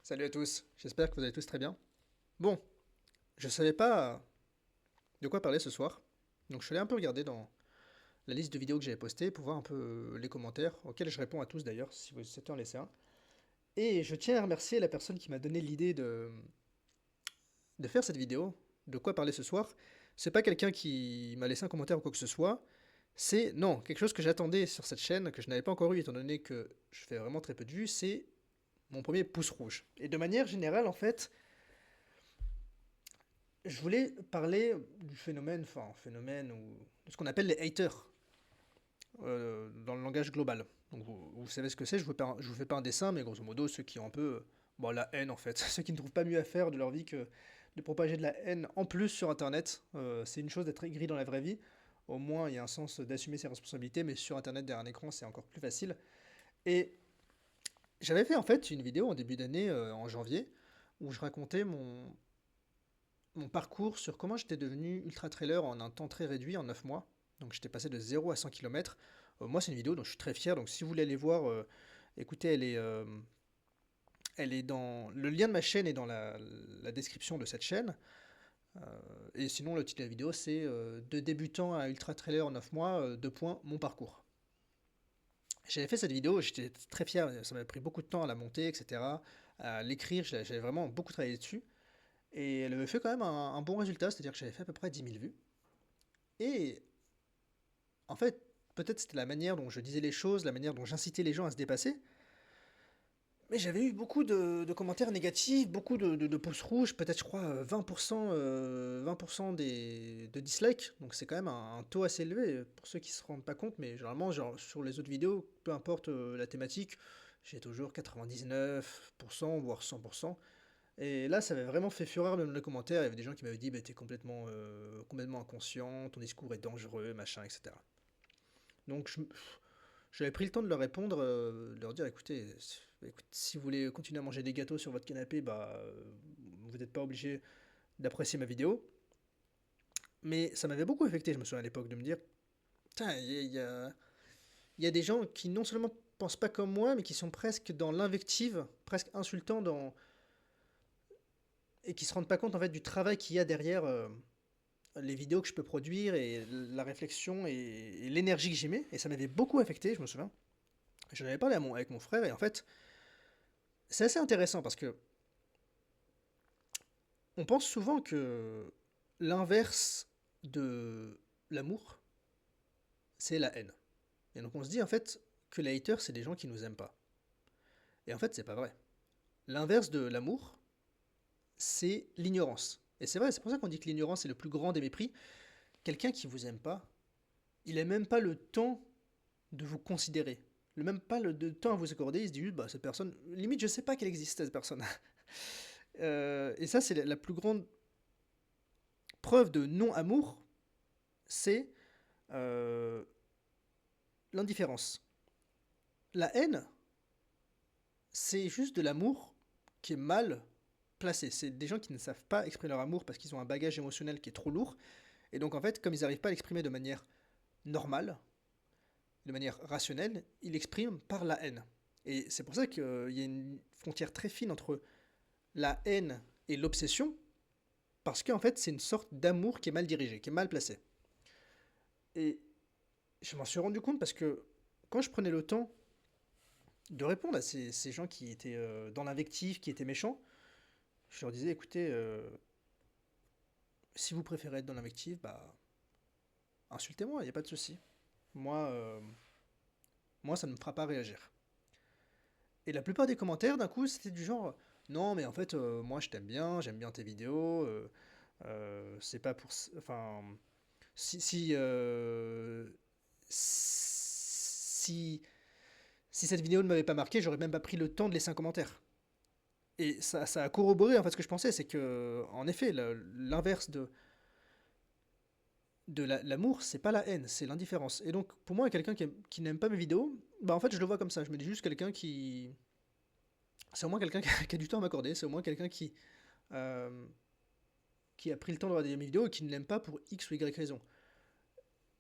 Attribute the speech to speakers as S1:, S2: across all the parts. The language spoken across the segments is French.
S1: Salut à tous, j'espère que vous allez tous très bien. Bon, je savais pas de quoi parler ce soir, donc je suis allé un peu regarder dans la liste de vidéos que j'avais postées pour voir un peu les commentaires, auxquels je réponds à tous d'ailleurs, si vous souhaitez en laisser un. Et je tiens à remercier la personne qui m'a donné l'idée de faire cette vidéo, de quoi parler ce soir. C'est pas quelqu'un qui m'a laissé un commentaire ou quoi que ce soit, c'est, non, quelque chose que j'attendais sur cette chaîne, que je n'avais pas encore eu étant donné que je fais vraiment très peu de vues, c'est mon premier pouce rouge. Et de manière générale, en fait, je voulais parler du phénomène, enfin, phénomène ou de ce qu'on appelle les haters dans le langage global. Donc vous savez ce que c'est, je vous fais pas un dessin, mais grosso modo, ceux qui ont un peu bon, la haine en fait, ceux qui ne trouvent pas mieux à faire de leur vie que de propager de la haine en plus sur Internet. C'est une chose d'être aigri dans la vraie vie, au moins il y a un sens d'assumer ses responsabilités, mais sur Internet derrière un écran c'est encore plus facile. Et j'avais fait en fait une vidéo en début d'année, en janvier, où je racontais mon parcours sur comment j'étais devenu ultra trailer en un temps très réduit, en 9 mois. Donc j'étais passé de 0 à 100 km. Moi, c'est une vidéo dont je suis très fier. Donc si vous voulez aller voir, écoutez, elle est dans... Le lien de ma chaîne est dans la description de cette chaîne. Euh, et sinon, le titre de la vidéo, c'est De débutant à ultra trailer en 9 mois, deux points, mon parcours. J'avais fait cette vidéo, j'étais très fier. Ça m'a pris beaucoup de temps à la monter, etc. À l'écrire, j'avais vraiment beaucoup travaillé dessus. Et elle avait fait quand même un bon résultat, c'est-à-dire que j'avais fait à peu près 10 000 vues. Et en fait, peut-être c'était la manière dont je disais les choses, la manière dont j'incitais les gens à se dépasser, mais j'avais eu beaucoup de commentaires négatifs, beaucoup de pouces rouges, peut-être je crois 20%, 20% de dislikes, donc c'est quand même un taux assez élevé pour ceux qui se rendent pas compte, mais généralement genre, sur les autres vidéos, peu importe la thématique, j'ai toujours 99%, voire 100%. Et là, ça avait vraiment fait fureur dans les commentaires. Il y avait des gens qui m'avaient dit, bah, t'es complètement inconscient, ton discours est dangereux, machin, etc. Donc j'avais pris le temps de leur répondre, de leur dire, écoute, si vous voulez continuer à manger des gâteaux sur votre canapé, bah, vous n'êtes pas obligé d'apprécier ma vidéo. Mais ça m'avait beaucoup affecté, je me souviens à l'époque, de me dire, putain, il y a des gens qui non seulement pensent pas comme moi, mais qui sont presque dans l'invective, presque insultants et qui se rendent pas compte en fait du travail qu'il y a derrière les vidéos que je peux produire et la réflexion et l'énergie que j'y mets. Et ça m'avait beaucoup affecté, je me souviens. J'en avais parlé avec mon frère et en fait, c'est assez intéressant parce que on pense souvent que l'inverse de l'amour, c'est la haine. Et donc on se dit en fait que les haters, c'est des gens qui nous aiment pas. Et en fait, c'est pas vrai. L'inverse de l'amour, c'est l'ignorance. Et c'est vrai, c'est pour ça qu'on dit que l'ignorance est le plus grand des mépris. Quelqu'un qui vous aime pas, il n'a même pas le temps de vous considérer. Même pas de temps à vous accorder, il se dit juste, bah, cette personne, limite, je sais pas qu'elle existe, cette personne. Et ça, c'est la plus grande preuve de non-amour, c'est euh, l'indifférence. La haine, c'est juste de l'amour qui est mal placé. C'est des gens qui ne savent pas exprimer leur amour parce qu'ils ont un bagage émotionnel qui est trop lourd. Et donc, en fait, comme ils n'arrivent pas à l'exprimer de manière normale, de manière rationnelle, ils l'expriment par la haine. Et c'est pour ça qu'il y a une frontière très fine entre la haine et l'obsession, parce qu'en fait, c'est une sorte d'amour qui est mal dirigé, qui est mal placé. Et je m'en suis rendu compte parce que quand je prenais le temps de répondre à ces gens qui étaient dans l'invective, qui étaient méchants, je leur disais, écoutez, si vous préférez être dans l'invective, bah, insultez-moi, il n'y a pas de souci. Moi, moi, ça ne me fera pas réagir. Et la plupart des commentaires, d'un coup, c'était du genre, non, mais en fait, moi, je t'aime bien, j'aime bien tes vidéos, c'est pas pour... Enfin, si, si, si, si cette vidéo ne m'avait pas marqué, j'aurais même pas pris le temps de laisser un commentaire. Et ça a corroboré en fait ce que je pensais, c'est que en effet l'inverse de l'amour, c'est pas la haine, c'est l'indifférence. Et donc pour moi, quelqu'un qui n'aime pas mes vidéos, bah en fait je le vois comme ça. Je me dis juste quelqu'un qui, c'est au moins quelqu'un qui a du temps à m'accorder, c'est au moins quelqu'un euh, qui a pris le temps de regarder mes vidéos et qui ne l'aime pas pour X ou Y raison.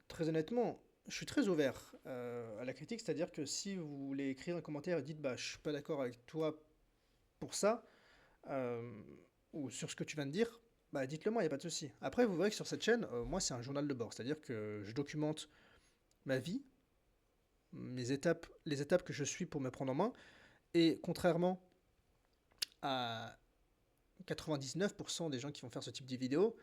S1: Très honnêtement, je suis très ouvert à la critique, c'est-à-dire que si vous voulez écrire un commentaire et dites bah je suis pas d'accord avec toi pour ça, euh, ou sur ce que tu viens de dire, bah dites-le moi, il n'y a pas de souci. Après, vous verrez que sur cette chaîne, moi, c'est un journal de bord, c'est-à-dire que je documente ma vie, mes étapes, les étapes que je suis pour me prendre en main, et contrairement à 99% des gens qui vont faire ce type de vidéo,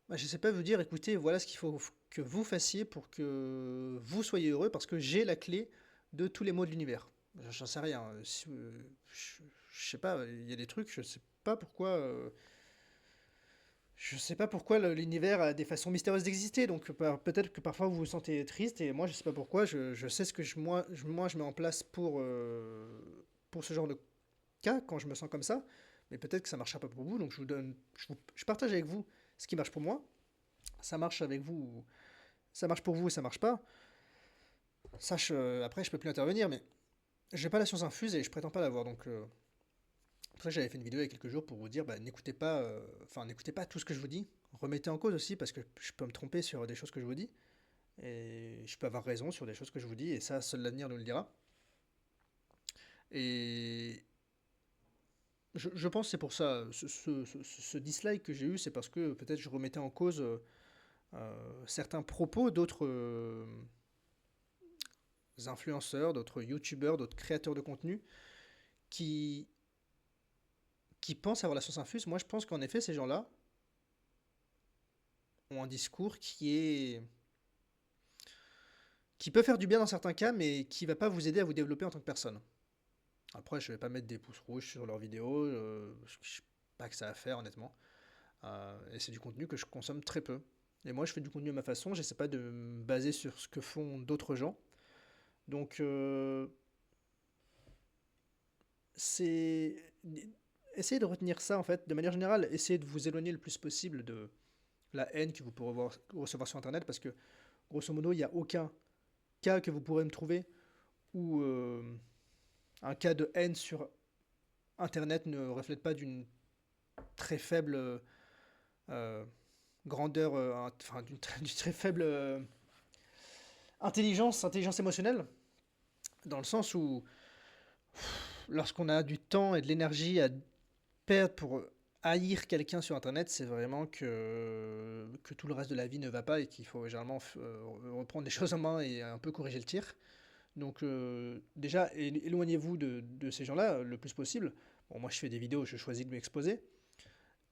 S1: bah, je ne sais pas vous dire, écoutez, voilà ce qu'il faut que vous fassiez pour que vous soyez heureux, parce que j'ai la clé de tous les maux de l'univers. J'en sais rien. Je sais pas, il y a des trucs, pas pourquoi, je sais pas pourquoi l'univers a des façons mystérieuses d'exister. Donc peut-être que parfois vous vous sentez triste, et moi je sais pas pourquoi. Je sais ce que je mets en place pour ce genre de cas quand je me sens comme ça. Mais peut-être que ça marchera pas pour vous. Donc je partage avec vous ce qui marche pour moi. Ça marche avec vous, ça marche pour vous et ça marche pas. Après, je peux plus intervenir, mais j'ai pas la science infuse et je prétends pas l'avoir. Donc, c'est pour ça que j'avais fait une vidéo il y a quelques jours pour vous dire, bah, n'écoutez pas tout ce que je vous dis. Remettez en cause aussi parce que je peux me tromper sur des choses que je vous dis et je peux avoir raison sur des choses que je vous dis et ça, seul l'avenir nous le dira. Et je pense que c'est pour ça, ce dislike que j'ai eu, c'est parce que peut-être je remettais en cause certains propos d'autres influenceurs, d'autres youtubeurs, d'autres créateurs de contenu qui, qui pensent avoir la science infuse. Moi, je pense qu'en effet, ces gens-là ont un discours qui peut faire du bien dans certains cas, mais qui va pas vous aider à vous développer en tant que personne. Après, je vais pas mettre des pouces rouges sur leurs vidéos, je sais pas que ça à faire, honnêtement. Et c'est du contenu que je consomme très peu. Et moi, je fais du contenu à ma façon, j'essaie pas de me baser sur ce que font d'autres gens. Donc, c'est essayez de retenir ça en fait, de manière générale, essayez de vous éloigner le plus possible de la haine que vous pourrez recevoir sur internet parce que grosso modo, il n'y a aucun cas que vous pourrez me trouver où un cas de haine sur internet ne reflète pas d'une très faible euh, grandeur, enfin d'une très faible intelligence émotionnelle, dans le sens où lorsqu'on a du temps et de l'énergie à perdre pour haïr quelqu'un sur internet, c'est vraiment que tout le reste de la vie ne va pas et qu'il faut généralement reprendre les choses en main et un peu corriger le tir. Donc déjà, éloignez-vous de ces gens-là le plus possible. Bon, moi je fais des vidéos, je choisis de m'exposer.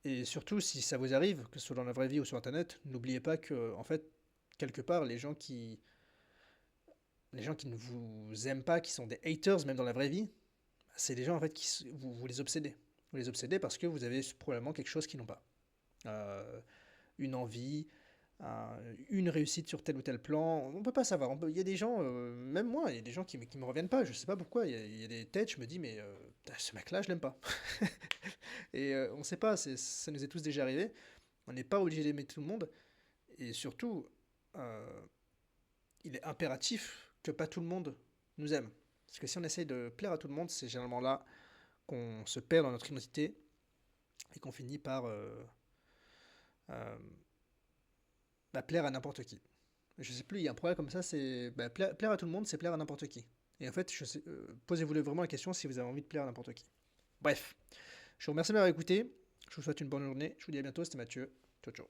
S1: Et surtout, si ça vous arrive, que ce soit dans la vraie vie ou sur internet, n'oubliez pas que, en fait, quelque part, les gens qui ne vous aiment pas, qui sont des haters, même dans la vraie vie, c'est des gens en fait vous les obsédez. Vous les obsédez parce que vous avez probablement quelque chose qu'ils n'ont pas. Euh, une envie, une réussite sur tel ou tel plan. On ne peut pas savoir. Il y a des gens, même moi, il y a des gens qui me reviennent pas. Je sais pas pourquoi. Il y a des têtes, je me dis, mais ce mec-là, je l'aime pas. Et on ne sait pas. Ça nous est tous déjà arrivé. On n'est pas obligé d'aimer tout le monde. Et surtout, euh, il est impératif que pas tout le monde nous aime. Parce que si on essaye de plaire à tout le monde, c'est généralement là qu'on se perd dans notre identité et qu'on finit par euh, plaire à n'importe qui. Je sais plus, il y a un problème comme ça, c'est plaire à tout le monde, c'est plaire à n'importe qui. Et en fait, posez-vous vraiment la question si vous avez envie de plaire à n'importe qui. Bref, je vous remercie de m'avoir écouté. Je vous souhaite une bonne journée. Je vous dis à bientôt. C'était Mathieu. Ciao, ciao.